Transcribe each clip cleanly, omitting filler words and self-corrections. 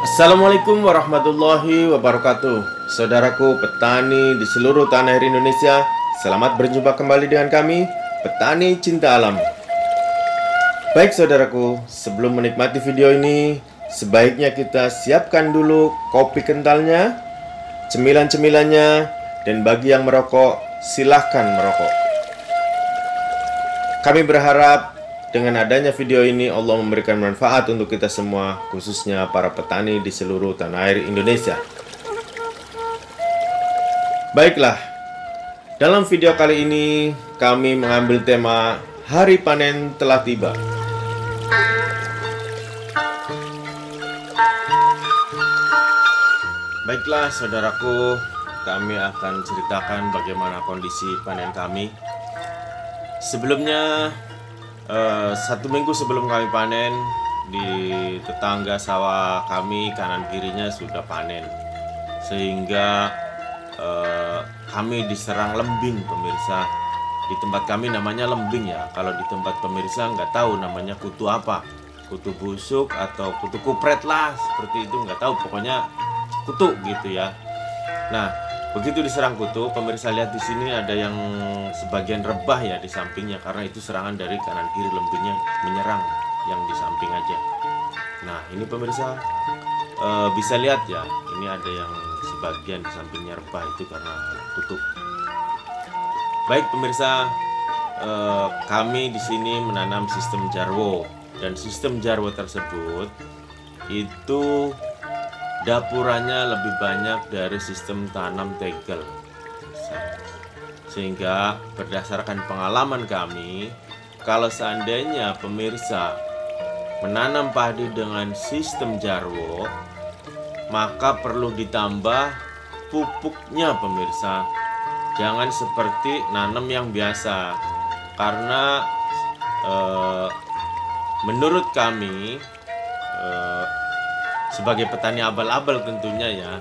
Assalamualaikum warahmatullahi wabarakatuh. Saudaraku petani di seluruh tanah air Indonesia, selamat berjumpa kembali dengan kami, Petani Cinta Alam. Baik saudaraku, sebelum menikmati video ini, sebaiknya kita siapkan dulu kopi kentalnya, cemilan-cemilannya, dan bagi yang merokok, silahkan merokok. Kami berharap dengan adanya video ini Allah memberikan manfaat untuk kita semua, khususnya para petani di seluruh tanah air Indonesia. Baiklah, dalam video kali ini kami mengambil tema Hari Panen Telah Tiba. Baiklah saudaraku, kami akan ceritakan bagaimana kondisi panen kami. Sebelumnya, 1 minggu sebelum kami panen, di tetangga sawah kami kanan kirinya sudah panen, sehingga kami diserang lembing pemirsa. Di tempat kami namanya lembing ya. Kalau di tempat pemirsa nggak tahu namanya kutu apa, kutu busuk atau kutu kupret lah, seperti itu, nggak tahu, pokoknya kutu gitu ya. Nah, begitu diserang kutu, pemirsa lihat di sini ada yang sebagian rebah ya di sampingnya, karena itu serangan dari kanan kiri, lembingnya menyerang yang di samping aja. Nah, ini pemirsa bisa lihat ya, ini ada yang sebagian di sampingnya rebah, itu karena kutu. Baik pemirsa, kami di sini menanam sistem jarwo, dan sistem jarwo tersebut itu dapurannya lebih banyak dari sistem tanam tegel. Sehingga berdasarkan pengalaman kami, kalau seandainya pemirsa menanam padi dengan sistem jarwo, maka perlu ditambah pupuknya pemirsa. Jangan seperti nanam yang biasa, karena menurut kami sebagai petani abal-abal tentunya ya,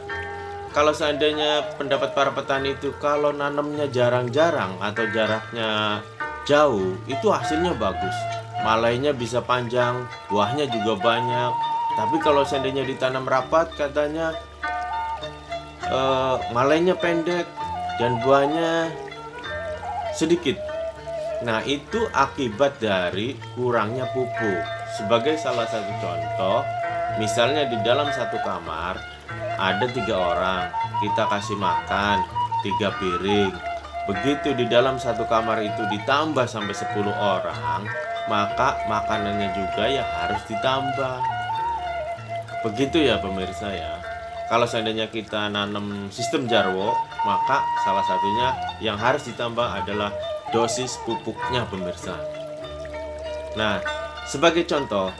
kalau seandainya pendapat para petani itu kalau nanamnya jarang-jarang atau jaraknya jauh, itu hasilnya bagus, malainya bisa panjang, buahnya juga banyak. Tapi kalau seandainya ditanam rapat, katanya malainya pendek dan buahnya sedikit. Nah, itu akibat dari kurangnya pupuk. Sebagai salah satu contoh, misalnya di dalam satu kamar ada 3 orang, kita kasih makan 3 piring. Begitu di dalam satu kamar itu ditambah sampai 10 orang, maka makanannya juga ya harus ditambah. Begitu ya pemirsa ya. Kalau seandainya kita nanam sistem jarwo, maka salah satunya yang harus ditambah adalah dosis pupuknya pemirsa. Nah, sebagai contoh,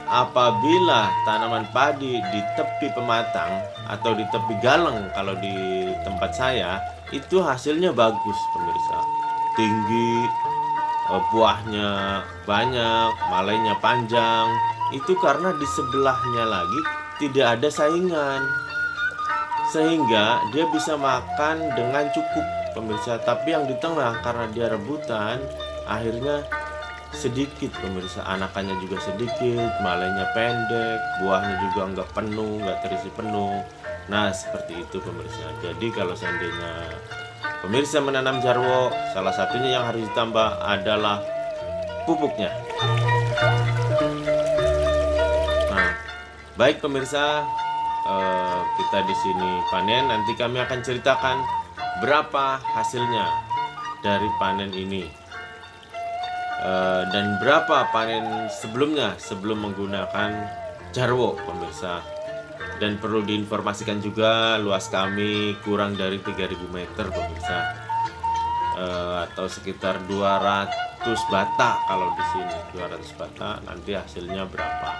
apabila tanaman padi di tepi pematang atau di tepi galeng, kalau di tempat saya itu hasilnya bagus pemirsa, tinggi, buahnya banyak, malainya panjang. Itu karena di sebelahnya lagi tidak ada saingan, sehingga dia bisa makan dengan cukup pemirsa. Tapi yang di tengah karena dia rebutan, akhirnya sedikit pemirsa, anakannya juga sedikit, malainya pendek, buahnya juga nggak penuh, nggak terisi penuh. Nah, seperti itu pemirsa. Jadi kalau seandainya pemirsa menanam jarwo, salah satunya yang harus ditambah adalah pupuknya. Nah, baik pemirsa, kita di sini panen, nanti kami akan ceritakan berapa hasilnya dari panen ini. Dan berapa panen sebelumnya sebelum menggunakan jarwo pemirsa. Dan perlu diinformasikan juga, luas kami kurang dari 3000 meter pemirsa, atau sekitar 200 bata. Kalau di sini 200 bata, nanti hasilnya berapa.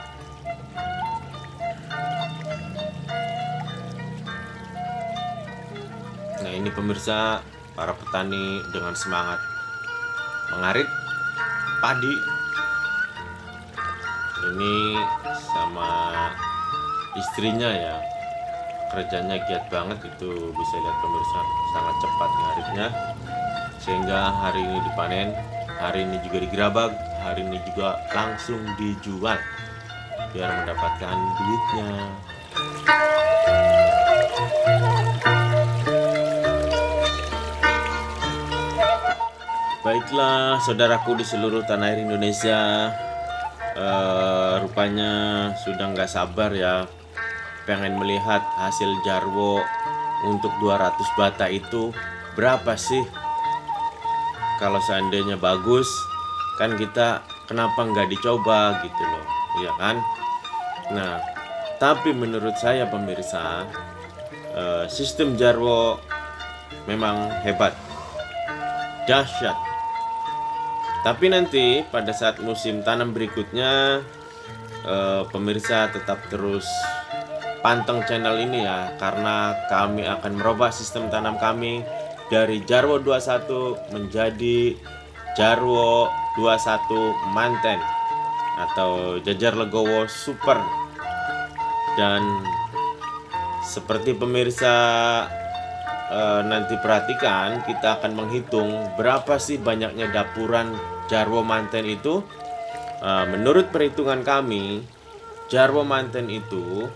Nah, ini pemirsa, para petani dengan semangat mengarit padi. Ini sama istrinya ya, kerjanya giat banget, itu bisa lihat pemirsa, sangat cepat ngaritnya, sehingga hari ini dipanen, hari ini juga digerabak, hari ini juga langsung dijual. biar mendapatkan duitnya. Baiklah saudaraku di seluruh tanah air Indonesia, rupanya sudah nggak sabar ya pengen melihat hasil Jarwo untuk 200 bata itu berapa sih. Kalau seandainya bagus kan kita kenapa nggak dicoba gitu loh, ya kan. Nah tapi menurut saya pemirsa, sistem Jarwo memang hebat, dahsyat. Tapi nanti pada saat musim tanam berikutnya, pemirsa tetap terus panteng channel ini ya, karena kami akan merubah sistem tanam kami dari Jarwo 21 menjadi Jarwo 21 Manten atau Jajar Legowo Super. Dan seperti pemirsa nanti perhatikan, kita akan menghitung berapa sih banyaknya dapuran Jarwo Manten itu. Menurut perhitungan kami, Jarwo Manten itu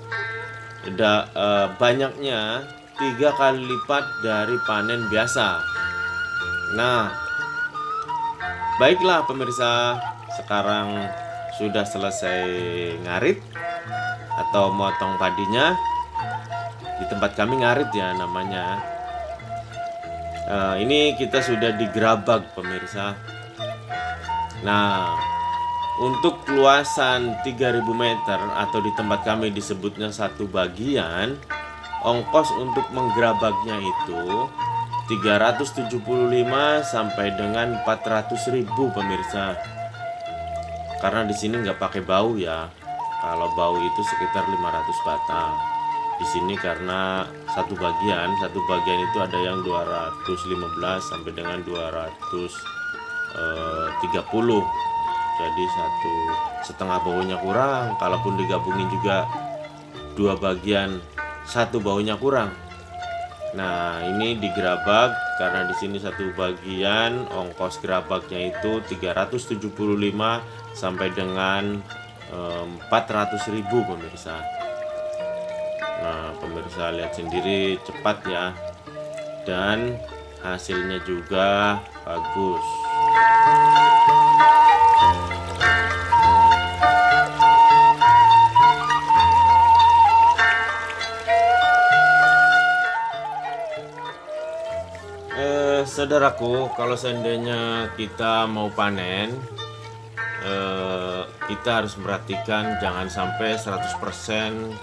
banyaknya 3 kali lipat dari panen biasa. Nah, baiklah pemirsa, sekarang sudah selesai ngarit atau motong padinya. Di tempat kami ngarit ya namanya. Ini kita sudah digerabag pemirsa. Nah, untuk luasan 3000 meter atau di tempat kami disebutnya satu bagian, ongkos untuk menggerabagnya itu 375 sampai dengan 400.000 pemirsa. Karena di sini nggak pakai bau ya. Kalau bau itu sekitar 500 bata. Di sini karena satu bagian itu ada yang 215 sampai dengan 230. Jadi 1,5 baunya kurang. Kalaupun digabungin juga 2 bagian, 1 baunya kurang. Nah ini digerabag karena di sini satu bagian ongkos gerabagnya itu 375 sampai dengan 400.000 pemirsa. Nah pemirsa lihat sendiri, cepat ya, dan hasilnya juga bagus. Saudaraku, kalau seandainya kita mau panen, kita harus memperhatikan jangan sampai 100%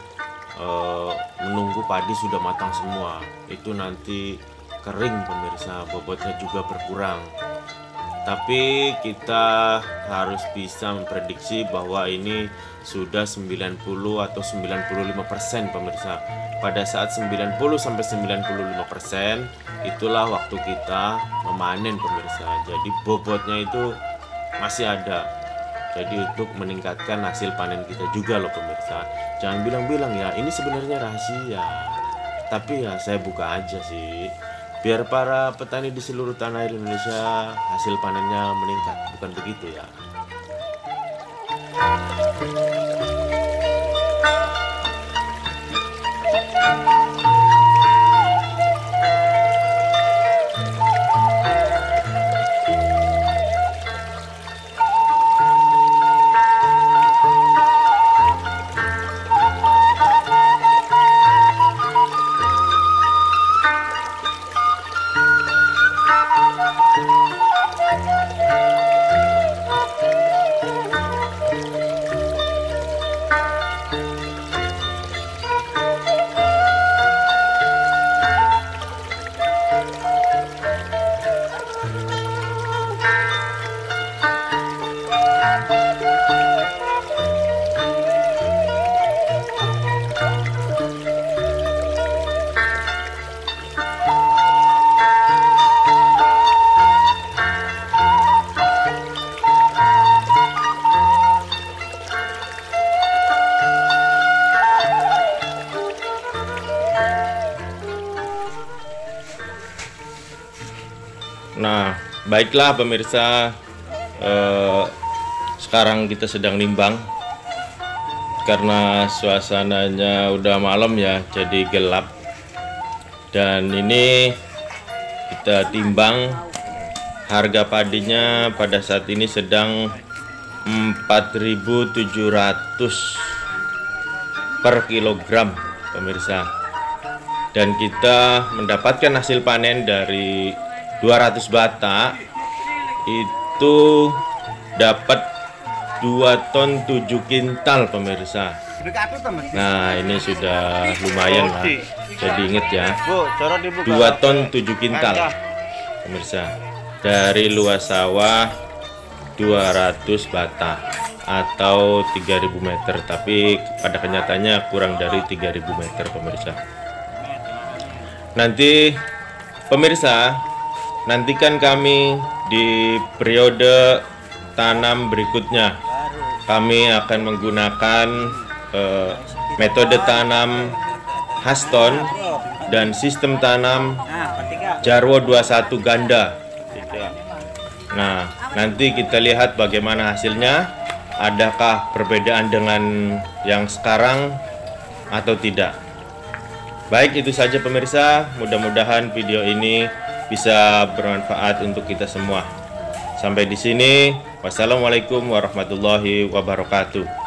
menunggu padi sudah matang semua. Itu nanti kering pemirsa, bobotnya juga berkurang. Tapi kita harus bisa memprediksi bahwa ini sudah 90 atau 95% pemirsa. Pada saat 90-95% itulah waktu kita memanen pemirsa. Jadi bobotnya itu masih ada. Jadi untuk meningkatkan hasil panen kita juga loh pemirsa. Jangan bilang-bilang ya ini sebenarnya rahasia. Tapi ya saya buka aja sih, biar para petani di seluruh tanah air Indonesia hasil panennya meningkat. Bukan begitu ya? Nah, baiklah pemirsa, sekarang kita sedang nimbang. karena suasananya udah malam ya, jadi gelap. Dan ini kita timbang, harga padinya pada saat ini sedang 4.700 per kilogram pemirsa. Dan kita mendapatkan hasil panen dari 200 bata itu dapat 2 ton 7 kintal pemirsa. Nah ini sudah lumayan lah, jadi inget ya, 2 ton 7 kintal pemirsa, dari luas sawah 200 bata atau 3000 meter, tapi pada kenyataannya kurang dari 3000 meter pemirsa. Nanti pemirsa, nantikan kami di periode tanam berikutnya. Kami akan menggunakan metode tanam Haston dan sistem tanam Jarwo 21 ganda. Nah, nanti kita lihat bagaimana hasilnya. Adakah perbedaan dengan yang sekarang atau tidak? Baik, itu saja pemirsa. Mudah-mudahan video ini bisa bermanfaat untuk kita semua. Sampai di sini. Wassalamualaikum warahmatullahi wabarakatuh.